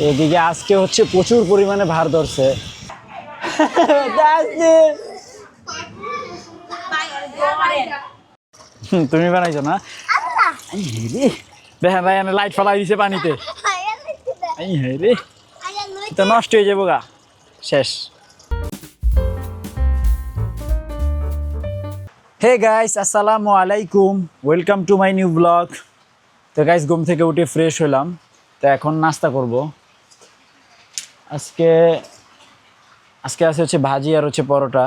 এদিকে আজকে হচ্ছে প্রচুর পরিমাণে ভার ধরছে। তুমি বানাইছো না? দেখেন ভাই লাইট ফলাই দিছে পানিতে, রে এটা নষ্ট হয়ে যাবো গা, শেষ। হে গাইস, আসসালামু আলাইকুম, welcome to my new blog. তো গাইস ঘুম থেকে উঠে ফ্রেশ হলাম, তো এখন নাস্তা করব। আজকে আছে হচ্ছে ভাজি আর হচ্ছে পরোটা।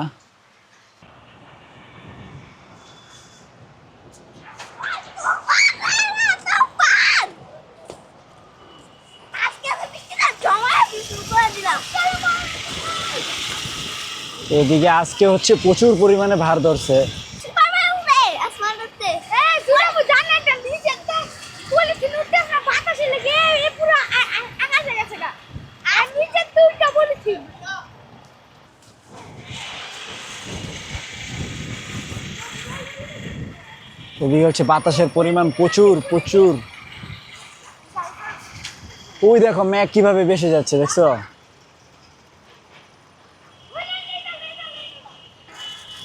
এদিকে আজকে হচ্ছে প্রচুর পরিমাণে ভার ধরছে। এদিকে হচ্ছে বাতাসের পরিমাণ প্রচুর প্রচুর। ওই দেখো মেঘ কিভাবে ভেসে যাচ্ছে, দেখছো?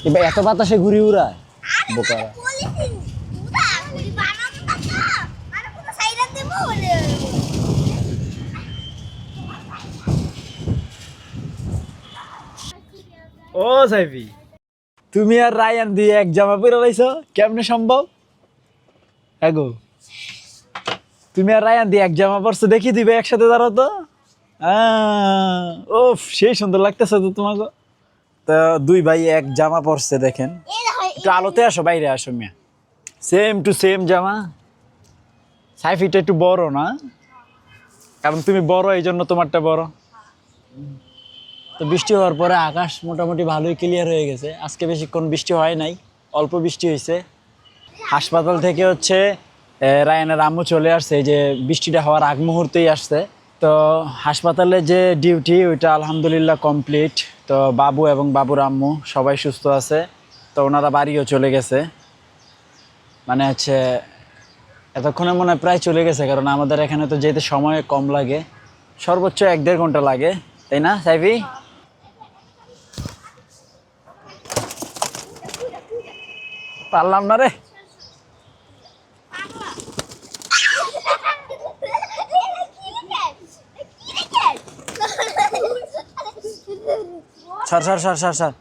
এবার এত বাতাসে ঘুরি উড়ায় বোকারা। ও সাইফি, তুমি আর রায়ান দিয়ে এক জামা পরে লাইছো, কেমনে সম্ভব? এগো তুমি আর রায়ান দিয়ে এক জামা পরছো, দেখি দিবে একসাথে দাঁড়াও তো। ও সেই সুন্দর লাগতেছে তো তোমাকে। তা দুই ভাই এক জামা পরছে, দেখেন। একটু আলোতে আসো, বাইরে আসো মিয়া। সেম টু সেম জামা। সাইফিটা একটু বড় না, কারণ তুমি বড় এই জন্য তোমারটা বড়। তো বৃষ্টি হওয়ার পরে আকাশ মোটামুটি ভালোই ক্লিয়ার হয়ে গেছে। আজকে বেশিক্ষণ বৃষ্টি হয় নাই, অল্প বৃষ্টি হয়েছে। হাসপাতাল থেকে হচ্ছে রায়ানের আম্মু চলে আসছে, এই যে বৃষ্টিটা হওয়ার আগ মুহূর্তেই আসছে। তো হাসপাতালে যে ডিউটি ওইটা আলহামদুলিল্লাহ কমপ্লিট। তো বাবু এবং বাবুর আম্মু সবাই সুস্থ আছে। তো ওনারা বাড়িও চলে গেছে, মানে হচ্ছে এতক্ষণে মনে হয় প্রায় চলে গেছে, কারণ আমাদের এখানে তো যেতে সময় কম লাগে, সর্বোচ্চ 1-1.5 ঘন্টা লাগে, তাই না সাইফি? পারলাম না রে। সর সর সর সর সর।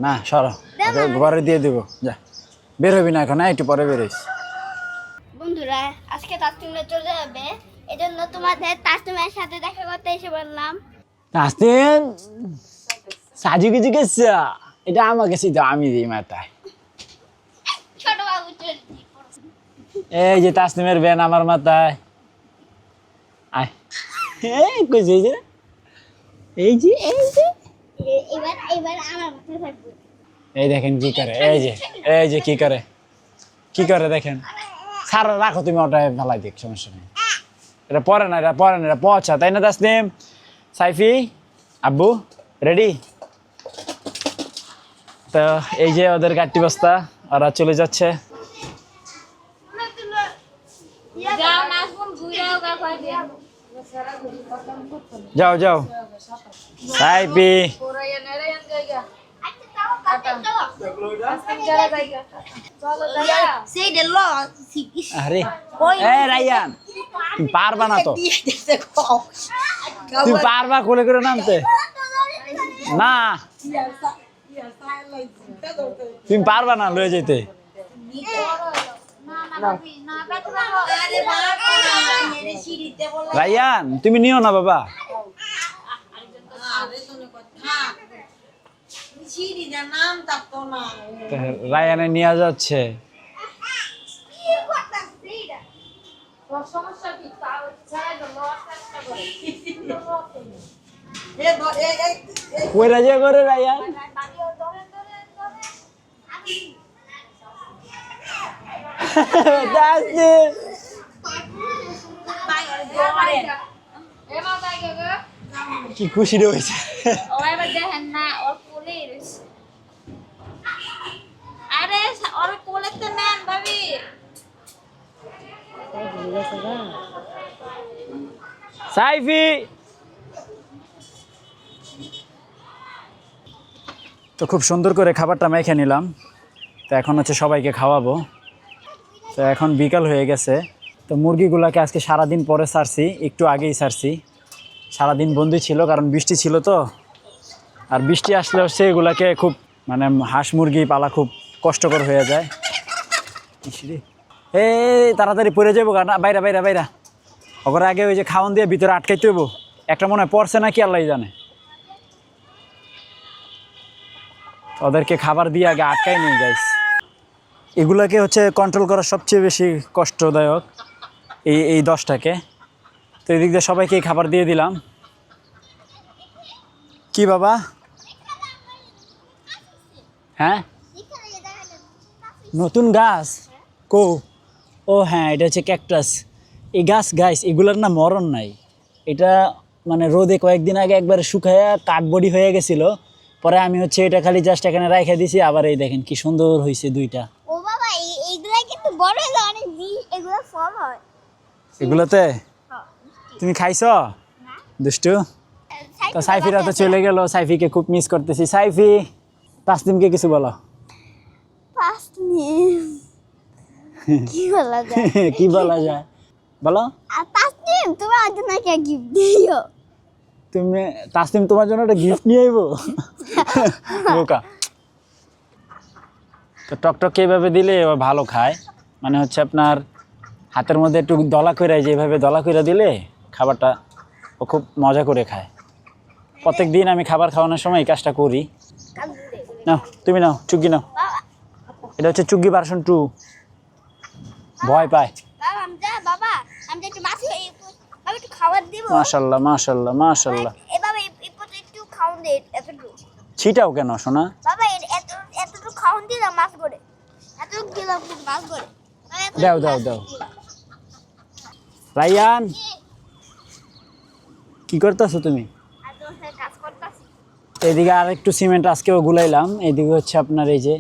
না সর, ঘরে দিয়ে দিব, যা বের হবি না এখন, একটু পরে বেরোইস। বন্ধুরা আজকে তাসনিমে চলে যাবে, এজন্য তোমাদের তাসনিমের সাথে দেখা করতে এসে বললাম। তাসনিম সাজু কিছু গেছে, এটা আমাকে সিধা আমি দিই মাথায়। ছোট বাবু এই যে তাসনিমের ব্যান আমার মাথায়। আয় এই কইছে, এই যে এই যে এবার এবার আমার মাথায় থাকবে। এই দেখেন কি করে, এই যে কি করে দেখেন। ছাড়ো, রাখো তুমি, ওটাই ফেলাই দিক, সমস্যা নেই। এটা পরে না, এটা পচা, তাই না তাসনিম? সাইফি আব্বু রেডি? তো এই যে ওদের গাড়ি বস্তা, ওরা চলে যাচ্ছে। যাও যাও সাইফি। আরে রায়ান, তুমি পারবা না তো? তুমি পারবা কোলে করে নামতে? না তুমি পারবা না লয়ে যেতে। রায়ান তুমি নিও না বাবা। রায়ানে নিয়ে যাচ্ছে। কই রাজা করে রায়ান? কি খুশি রয়েছে। আরে ওর কোলে সাইফি তো খুব সুন্দর করে খাবারটা মেখে নিলাম। তো এখন হচ্ছে সবাইকে খাওয়াবো। তো এখন বিকাল হয়ে গেছে। তো মুরগিগুলোকে আজকে সারাদিন পরে ছাড়ছি, একটু আগেই ছাড়ছি। সারাদিন বন্দি ছিল কারণ বৃষ্টি ছিল তো। আর বৃষ্টি আসলে হচ্ছে এগুলাকে খুব মানে হাঁস মুরগি পালা খুব কষ্টকর হয়ে যায়। এই তাড়াতাড়ি পড়ে যাবো না, বাইরা বাইরা বাইরা। ওর আগে ওই যে খাওয়ান দিয়ে ভিতরে আটকাইতে হইব। একটা মনে হয় পড়ছে নাকি আল্লাহ জানে। ওদেরকে খাবার দিয়ে আগে আটকাই নেই গাইস। এগুলাকে হচ্ছে কন্ট্রোল করা সবচেয়ে বেশি কষ্টদায়ক এই 10টাকে। তো এদিক দিয়ে সবাইকে খাবার দিয়ে দিলাম। কি বাবা? হ্যাঁ নতুন গাছ কো? ও হ্যাঁ, এটা হচ্ছে ক্যাকটাস। এই গাছ গাইস এগুলার না মরণ নাই। এটা মানে রোদে কয়েকদিন আগে একবারে শুকায়া কাঠবডি হয়ে গেছিল। পরে আমি হচ্ছে এটা খালি জাস্ট এখানে রাইখা দিছি। আবার এই দেখেন কি সুন্দর হয়েছে দুইটা। ও বাবা এইগুলা কিন্তু বড় হলে অনেক এগুলো ফল হয়। এগুলোতে তুমি খাইছো দুষ্টু? তো সাইফিরা তো চলে গেল। সাইফিকে খুব মিস করতেছি। সাইফি তাসলিমকে কিছু বলো। কি বলা যায়? কি বলা যায় বলো। আর তাসলিম তোমার জন্য একটা গিফট দিও। তুমি তাসলিম তোমার জন্য একটা গিফট নিয়ে আইবো? বোকা। তো টকটক এইভাবে দিলে ও ভালো খায়। মানে হচ্ছে আপনার হাতের মধ্যে একটু দলা করে, যেভাবে দলা করে দিলে খাবারটা ও খুব মজা করে খায়। প্রত্যেক দিন আমি খাবার খাওয়ানোর সময় এই কাজটা করি। নাও তুমি নাও, চুগ্গি নাও। এটা হচ্ছে চুগ্গি ভার্সন 2। ভয় পায়। বাবা আমি একটু মাছ আমি একটু খাবার দিব। মাশাআল্লাহ মাশাআল্লাহ মাশাআল্লাহ। এভাবে একটু খাওন দে এতটুকু। ছিটাও কেন সোনা? বাবা এতটুকু খাওন দিলাম মাছ করে। এতটুকু দিলাম মাছ করে। দাও দাও দাও। রায়ান কি করতেছো তুমি? কাজ করতেছি। এইদিকে আর একটু সিমেন্ট আজকেও গুলাইলাম। এইদিকে হচ্ছে আপনার এই যে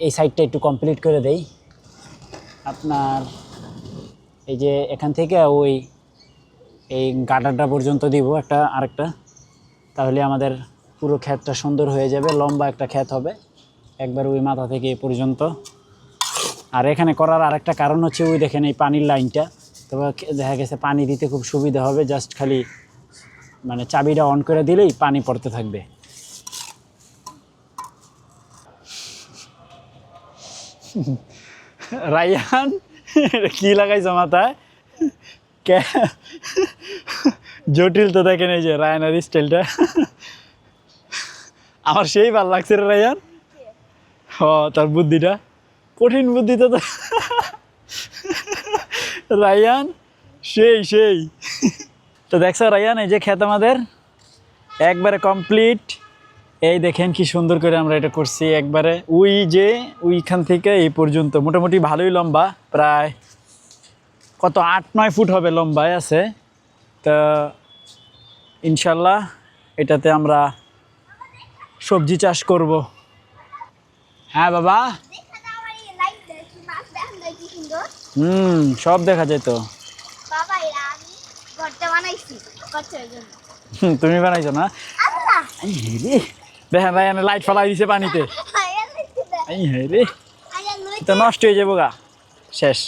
এই সাইডটা একটু কমপ্লিট করে দেই। আপনার এই যে এখান থেকে ওই এই গাডারটা পর্যন্ত দিব আরেকটা। তাহলে আমাদের পুরো ক্ষেতটা সুন্দর হয়ে যাবে। লম্বা একটা ক্ষেত হবে একবার ওই মাথা থেকে এই পর্যন্ত। আর এখানে করার আরেকটা কারণ হচ্ছে ওই দেখেন এই পানির লাইনটা। তবে দেখা গেছে পানি দিতে খুব সুবিধা হবে। জাস্ট খালি মানে চাবিটা অন করে দিলেই পানি পড়তে থাকবে। রায়ান কি লাগাইছো মাথায়? জটিল তো দেখেন এই যে রায়ানের স্টাইলটা। আমার সেই ভালো লাগছে রে রায়ান। তার বুদ্ধিটা কঠিন বুদ্ধি তো। রায়ান সেই তো দেখছো রায়ান এই যে ক্ষেত আমাদের একবারে কমপ্লিট। এই দেখেন কি সুন্দর করে আমরা এটা করছি একবারে। ওইখান থেকে এই পর্যন্ত মোটামুটি ভালোই লম্বা, প্রায় কত 8-9 ফুট হবে লম্বায় আছে। তা ইনশাল্লাহ এটাতে আমরা সবজি চাষ করব। হ্যাঁ বাবা। সব দেখা যায় তো। তুমি বানাইছো না? দেখেন ভাই লাইট ফেলাই দিছে পানিতে। তো নষ্ট হয়ে যাবো গা, শেষ।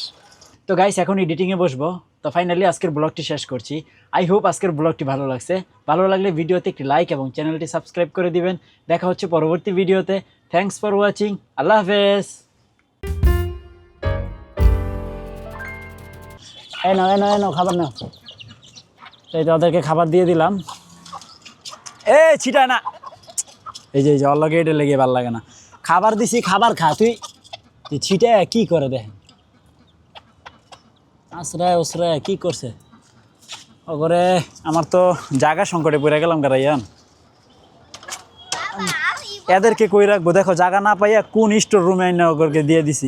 তো গাইস এখন এডিটিংয়ে বসবো। তো ফাইনালি আজকের ব্লগটি শেষ করছি। আই হোপ আজকের ব্লগটি ভালো লাগছে। ভালো লাগলে ভিডিওতে একটি লাইক এবং চ্যানেলটি সাবস্ক্রাইব করে দিবেন। দেখা হচ্ছে পরবর্তী ভিডিওতে। Thanks for watching. আল্লাহ হাফেজ। এই নাও খাবার নাও। এই তো ওদেরকে খাবার দিয়ে দিলাম। ছিটা না। এই যে অলগে এটা লেগে ভালো লাগে না। খাবার দিছি, খাবার খা। তুই ছিটা কি করে দেখেন। আশ্রয় কি করছে ওগরে। আমার তো জায়গা সংকটে পড়ে গেলাম গারাইয়ান। এদেরকে কই রাখবো? দেখো জায়গা না পাইয়া কোন স্টোর রুমে ওগরকে দিয়ে দিছি।